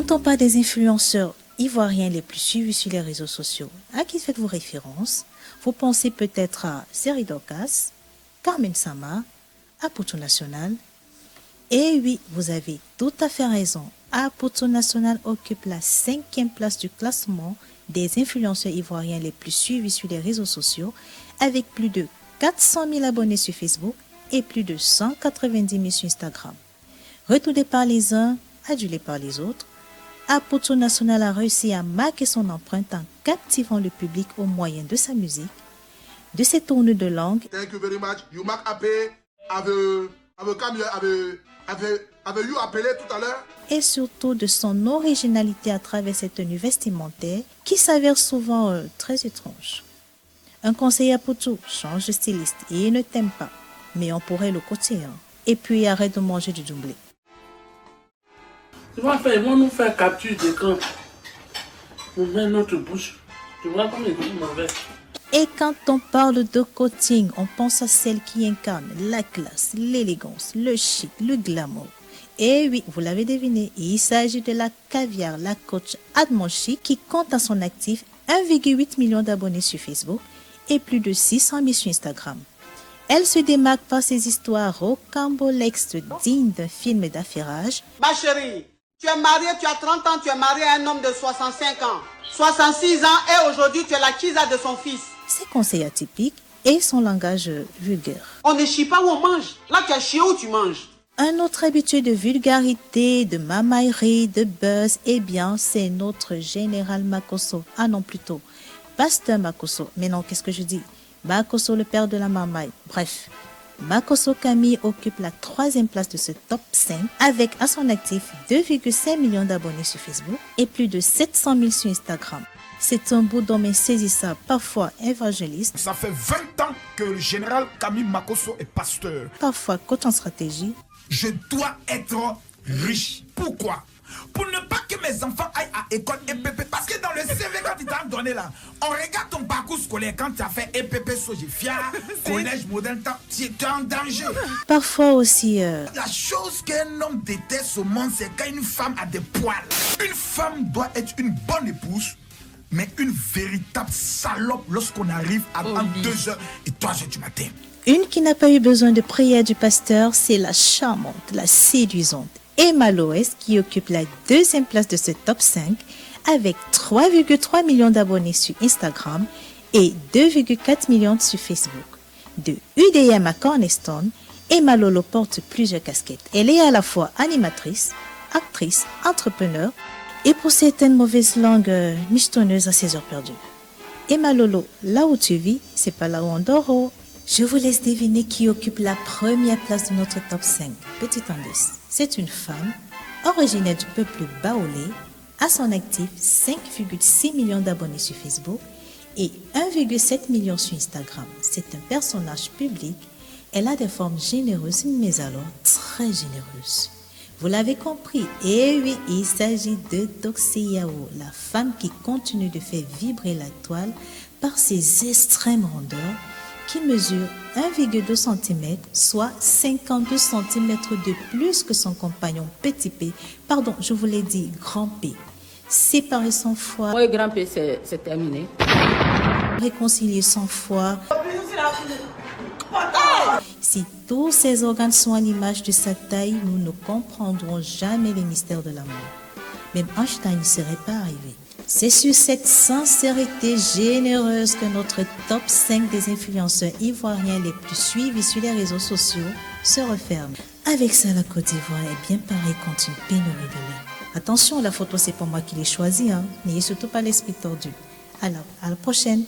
Quand on parle des influenceurs ivoiriens les plus suivis sur les réseaux sociaux, à qui faites-vous référence? Vous pensez peut-être à Seri Dorcas, Carmen Sama, Apoto National. Et oui, vous avez tout à fait raison. Apoto National occupe la 5e place du classement des influenceurs ivoiriens les plus suivis sur les réseaux sociaux, avec plus de 400 000 abonnés sur Facebook et plus de 190 000 sur Instagram. Retourné par les uns, adulé par les autres, Apoto National a réussi à marquer son empreinte en captivant le public au moyen de sa musique, de ses tournes de langue. Thank you very much. You mark Ape, avez you appelé tout à l'heure? Et surtout de son originalité à travers cette tenue vestimentaire qui s'avère souvent très étrange. Un conseil à Poto, change de styliste et il ne t'aime pas, mais on pourrait le côté. Et puis arrête de manger du doublé. Ils vont nous faire capture d'écran. On met notre bouche. Tu vois comme ils sont mauvais. Et quand on parle de coaching, on pense à celle qui incarne la classe, l'élégance, le chic, le glamour. Et oui, vous l'avez deviné, il s'agit de la caviar, la coach Admonchi qui compte à son actif 1,8 million d'abonnés sur Facebook et plus de 600 000 sur Instagram. Elle se démarque par ses histoires rocambolesques dignes d'un film d'affairage. Ma chérie, tu es mariée, tu as 30 ans, tu es mariée à un homme de 65 ans, 66 ans et aujourd'hui tu es la kisa de son fils. Ses conseils atypiques et son langage vulgaire. On ne chie pas où on mange. Là, tu as chié où tu manges. Un autre habitué de vulgarité, de mamaillerie, de buzz, eh bien, c'est notre général Makosso. Ah non, plutôt, Pasteur Makosso. Mais non, qu'est-ce que je dis? Makosso, le père de la marmaille. Bref, Makosso Camille occupe la 3e place de ce top 5 avec à son actif 2,5 millions d'abonnés sur Facebook et plus de 700 000 sur Instagram. C'est un bout d'homme insaisissable, parfois évangéliste. Ça fait 20 ans que le général Camille Makosso est pasteur. Parfois coach en stratégie. Je dois être riche. Pourquoi? Pour ne pas que mes enfants aillent à école EPP. Parce que dans le CV quand il t'a donné là, on regarde ton parcours scolaire quand tu as fait EPP Sogefia, collège moderne, tu es en danger. Parfois aussi... La chose qu'un homme déteste au monde, c'est quand une femme a des poils. Une femme doit être une bonne épouse, mais une véritable salope lorsqu'on arrive à 2h et 3h du matin. Une qui n'a pas eu besoin de prière du pasteur, c'est la charmante, la séduisante Emma Loès qui occupe la 2e place de ce top 5 avec 3,3 millions d'abonnés sur Instagram et 2,4 millions sur Facebook. De UDM à Cornerstone, Emma Lolo porte plusieurs casquettes. Elle est à la fois animatrice, actrice, entrepreneur et pour certaines mauvaises langues, michetonneuse à ses heures perdues. Emma Lolo, là où tu vis, c'est pas là où on dort. Je vous laisse deviner qui occupe la 1re place de notre top 5. Petit indice, c'est une femme originaire du peuple baoulé, à son actif 5,6 millions d'abonnés sur Facebook et 1,7 million sur Instagram. C'est un personnage public, elle a des formes généreuses, mais alors très généreuses. Vous l'avez compris, et oui, il s'agit de Doxy Yao, la femme qui continue de faire vibrer la toile par ses extrêmes rondeurs qui mesure 1,2 cm, soit 52 cm de plus que son compagnon Petit P. Pardon, je vous l'ai dit, Grand P. Séparer sans foi. Oui, Grand P, c'est terminé. Réconcilier sans foi. Si tous ces organes sont à l'image de sa taille, nous ne comprendrons jamais les mystères de l'amour. Même Einstein n'y serait pas arrivé. C'est sur cette sincérité généreuse que notre top 5 des influenceurs ivoiriens les plus suivis sur les réseaux sociaux se referme. Avec ça, la Côte d'Ivoire est bien parée contre une pénurie de lait. Attention, la photo, c'est pas moi qui l'ai choisie, N'ayez surtout pas l'esprit tordu. Alors, à la prochaine.